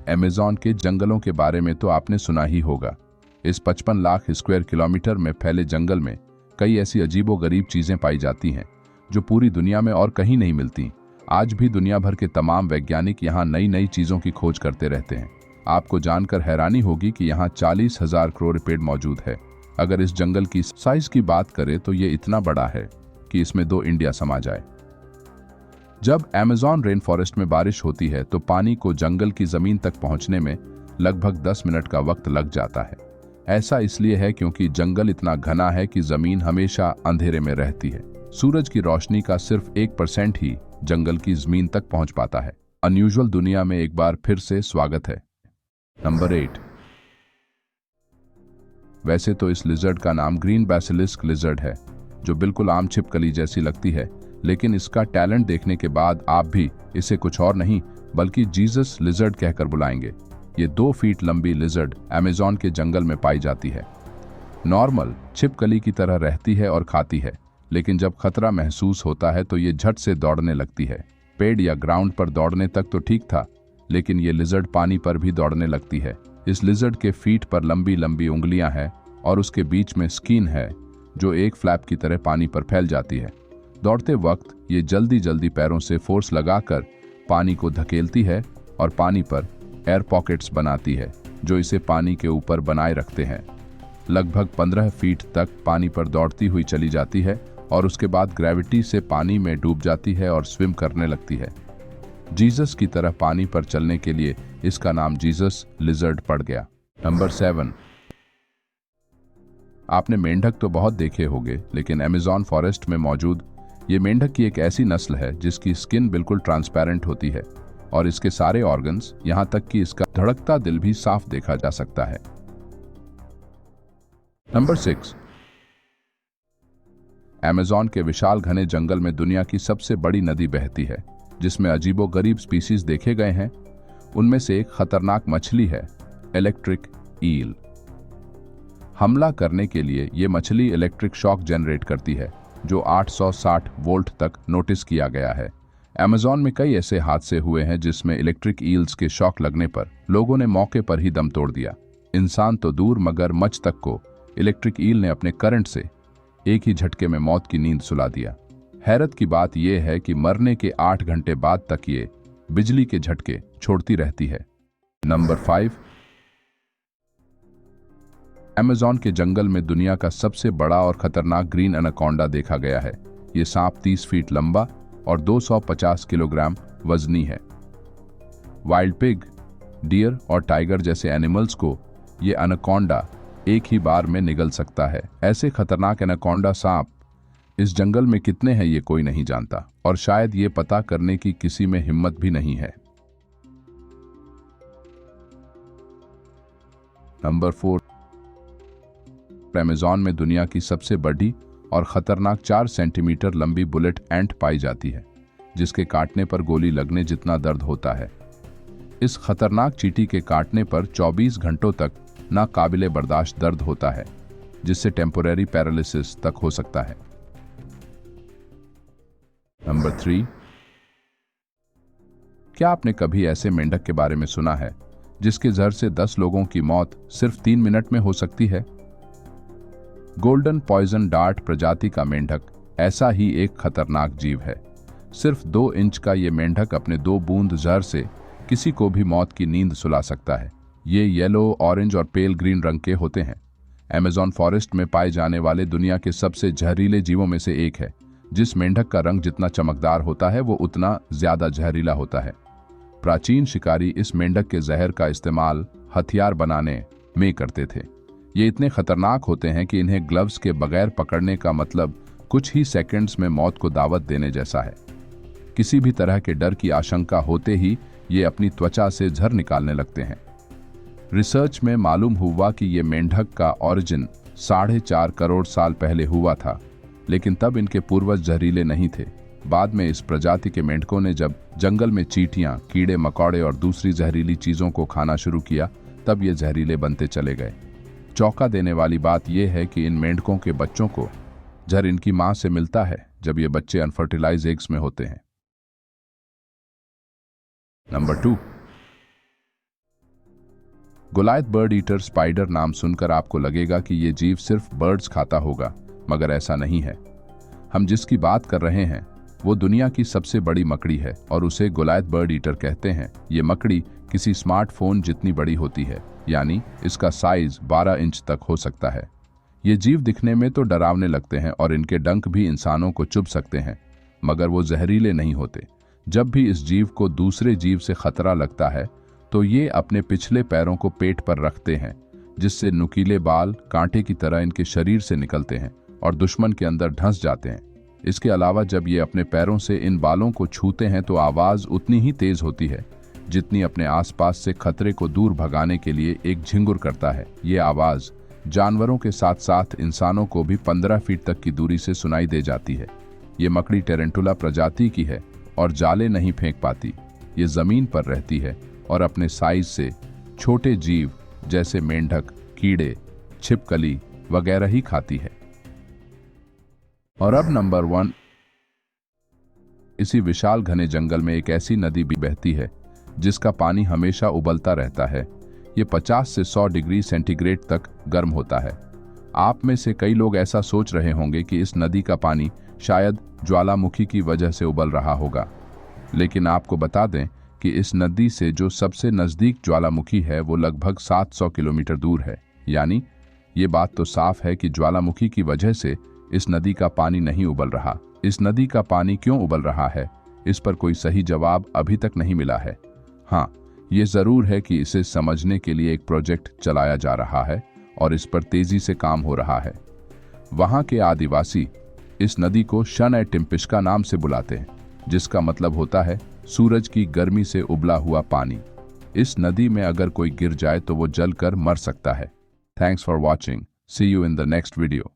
Amazon के जंगलों के बारे में तो आपने सुना ही होगा। इस 55 लाख स्क्वायर किलोमीटर में फैले जंगल में कई ऐसी अजीबोगरीब चीजें पाई जाती हैं जो पूरी दुनिया में और कहीं नहीं मिलती। आज भी दुनिया भर के तमाम वैज्ञानिक यहाँ नई नई चीजों की खोज करते रहते हैं। आपको जानकर हैरानी होगी कि यहाँ 40,000 करोड़ पेड़ मौजूद है। अगर इस जंगल की साइज की बात करें तो ये इतना बड़ा है कि इसमें 2 इंडिया समा जाए। जब अमेज़न रेन फॉरेस्ट में बारिश होती है तो पानी को जंगल की जमीन तक पहुंचने में लगभग 10 मिनट का वक्त लग जाता है। ऐसा इसलिए है क्योंकि जंगल इतना घना है कि जमीन हमेशा अंधेरे में रहती है। सूरज की रोशनी का सिर्फ 1% ही जंगल की जमीन तक पहुंच पाता है। अनयूजुअल दुनिया में एक बार फिर से स्वागत है। नंबर 8। वैसे तो इस लिजर्ड का नाम ग्रीन बेसिलिस्क लिजर्ड है, जो बिल्कुल आम छिपकली जैसी लगती है, लेकिन इसका टैलेंट देखने के बाद आप भी इसे कुछ और नहीं बल्कि जीसस लिजर्ड कहकर बुलाएंगे। ये 2 फीट लंबी लिजर्ड अमेज़न के जंगल में पाई जाती है। नॉर्मल छिपकली की तरह रहती है और खाती है, लेकिन जब खतरा महसूस होता है तो ये झट से दौड़ने लगती है। पेड़ या ग्राउंड पर दौड़ने तक तो ठीक था, लेकिन ये लिजर्ड पानी पर भी दौड़ने लगती है। इस लिजर्ड के फीट पर लंबी लंबी उंगलियां हैं और उसके बीच में स्किन है जो एक फ्लैप की तरह पानी पर फैल जाती है। दौड़ते वक्त ये जल्दी जल्दी पैरों से फोर्स लगाकर पानी को धकेलती है और पानी पर एयर पॉकेट्स बनाती है जो इसे पानी के ऊपर बनाए रखते हैं। लगभग 15 फीट तक पानी पर दौड़ती हुई चली जाती है और उसके बाद ग्रेविटी से पानी में डूब जाती है और स्विम करने लगती है। जीसस की तरह पानी पर चलने के लिए इसका नाम जीसस लिजर्ड पड़ गया। नंबर 7। आपने मेंढक तो बहुत देखे होंगे, लेकिन अमेज़न फॉरेस्ट में मौजूद ये मेंढक की एक ऐसी नस्ल है जिसकी स्किन बिल्कुल ट्रांसपेरेंट होती है और इसके सारे ऑर्गन्स, यहां तक कि इसका धड़कता दिल भी साफ देखा जा सकता है। नंबर 6। अमेज़न के विशाल घने जंगल में दुनिया की सबसे बड़ी नदी बहती है जिसमें अजीबोगरीब स्पीसीज देखे गए हैं। उनमें से एक खतरनाक मछली है इलेक्ट्रिक ईल। हमला करने के लिए ये मछली इलेक्ट्रिक शॉक जनरेट करती है जो 860 वोल्ट तक नोटिस किया गया है। अमेज़न में कई ऐसे हादसे हुए हैं जिसमें इलेक्ट्रिक ईल्स के शॉक लगने पर लोगों ने मौके पर ही दम तोड़ दिया। इंसान तो दूर, मगर मच तक को इलेक्ट्रिक ईल ने अपने करंट से एक ही झटके में मौत की नींद सुला दिया। हैरत की बात यह है कि मरने के 8 घंटे बाद तक ये बिजली के झटके छोड़ती रहती है। नंबर 5। अमेज़न के जंगल में दुनिया का सबसे बड़ा और खतरनाक ग्रीन एनाकोंडा देखा गया है। ये सांप 30 फीट लंबा और 250 किलोग्राम वजनी है। वाइल्ड पिग, डियर और टाइगर जैसे एनिमल्स को ये एनाकोंडा एक ही बार में निगल सकता है। ऐसे खतरनाक एनाकोंडा सांप इस जंगल में कितने हैं ये कोई नहीं जानता, और शायद ये पता करने की किसी में हिम्मत भी नहीं है। नंबर 4। अमेज़न में दुनिया की सबसे बड़ी और खतरनाक 4 सेंटीमीटर लंबी बुलेट एंट पाई जाती है जिसके काटने पर गोली लगने जितना दर्द होता है। इस खतरनाक चींटी के काटने पर 24 घंटों तक नाकाबिले बर्दाश्त दर्द होता है, जिससे टेम्पोरेरी पैरालिसिस तक हो सकता है। नंबर 3। क्या आपने कभी ऐसे मेंढक के बारे में सुना है जिसके जहर से 10 लोगों की मौत सिर्फ 3 मिनट में हो सकती है? गोल्डन पॉइजन डार्ट प्रजाति का मेंढक ऐसा ही एक खतरनाक जीव है। सिर्फ 2 इंच का ये मेंढक अपने 2 बूंद जहर से किसी को भी मौत की नींद सुला सकता है। ये येलो, ऑरेंज और पेल ग्रीन रंग के होते हैं। अमेज़न फॉरेस्ट में पाए जाने वाले दुनिया के सबसे जहरीले जीवों में से एक है। जिस मेंढक का रंग जितना चमकदार होता है वो उतना ज्यादा जहरीला होता है। प्राचीन शिकारी इस मेंढक के जहर का इस्तेमाल हथियार बनाने में करते थे। ये इतने खतरनाक होते हैं कि इन्हें ग्लव्स के बगैर पकड़ने का मतलब कुछ ही सेकंड्स में मौत को दावत देने जैसा है। किसी भी तरह के डर की आशंका होते ही ये अपनी त्वचा से झर निकालने लगते हैं। रिसर्च में मालूम हुआ कि ये मेंढक का ओरिजिन 4.5 करोड़ साल पहले हुआ था, लेकिन तब इनके पूर्वज जहरीले नहीं थे। बाद में इस प्रजाति के मेंढकों ने जब जंगल में चींटियां, कीड़े मकोड़े और दूसरी जहरीली चीजों को खाना शुरू किया, तब ये जहरीले बनते चले गए। चौंका देने वाली बात यह है कि इन मेंढकों के बच्चों को जहर इनकी मां से मिलता है जब ये बच्चे अनफर्टिलाइज एग्स में होते हैं। Number 2। Goliath bird eater spider नाम सुनकर आपको लगेगा कि ये जीव सिर्फ बर्ड्स खाता होगा, मगर ऐसा नहीं है। हम जिसकी बात कर रहे हैं वो दुनिया की सबसे बड़ी मकड़ी है और उसे गोलायत बर्ड ईटर कहते हैं। ये मकड़ी किसी स्मार्टफोन जितनी बड़ी होती है, यानी इसका साइज 12 इंच तक हो सकता है। ये जीव दिखने में तो डरावने लगते हैं और इनके डंक भी इंसानों को चुभ सकते हैं, मगर वो जहरीले नहीं होते। जब भी इस जीव को दूसरे जीव से खतरा लगता है तो ये अपने पिछले पैरों को पेट पर रखते हैं, जिससे नुकीले बाल कांटे की तरह इनके शरीर से निकलते हैं और दुश्मन के अंदर धंस जाते हैं। इसके अलावा जब ये अपने पैरों से इन बालों को छूते हैं तो आवाज उतनी ही तेज होती है जितनी अपने आसपास से खतरे को दूर भगाने के लिए एक झिंगुर करता है। ये आवाज जानवरों के साथ साथ इंसानों को भी 15 फीट तक की दूरी से सुनाई दे जाती है। ये मकड़ी टेरेंटुला प्रजाति की है और जाले नहीं फेंक पाती। ये जमीन पर रहती है और अपने साइज से छोटे जीव जैसे मेंढक, कीड़े, छिपकली वगैरह ही खाती है। और अब नंबर 1, इसी विशाल घने जंगल में एक ऐसी नदी भी बहती है जिसका पानी हमेशा उबलता रहता है। ये 50 से 100 डिग्री सेंटीग्रेड तक गर्म होता है। आप में से कई लोग ऐसा सोच रहे होंगे कि इस नदी का पानी शायद ज्वालामुखी की वजह से उबल रहा होगा, लेकिन आपको बता दें कि इस नदी से जो सबसे नज़दीक ज्वालामुखी है वो लगभग 700 किलोमीटर दूर है। यानी ये बात तो साफ है कि ज्वालामुखी की वजह से इस नदी का पानी नहीं उबल रहा। इस नदी का पानी क्यों उबल रहा है, इस पर कोई सही जवाब अभी तक नहीं मिला है। हाँ, ये ज़रूर है कि इसे समझने के लिए एक प्रोजेक्ट चलाया जा रहा है और इस पर तेज़ी से काम हो रहा है। वहाँ के आदिवासी इस नदी को शन टिम्पिश्का नाम से बुलाते हैं, जिसका मतलब होता है सूरज की गर्मी से उबला हुआ पानी। इस नदी में अगर कोई गिर जाए तो वो जलकर मर सकता है। Thanks for watching. See you in the next video.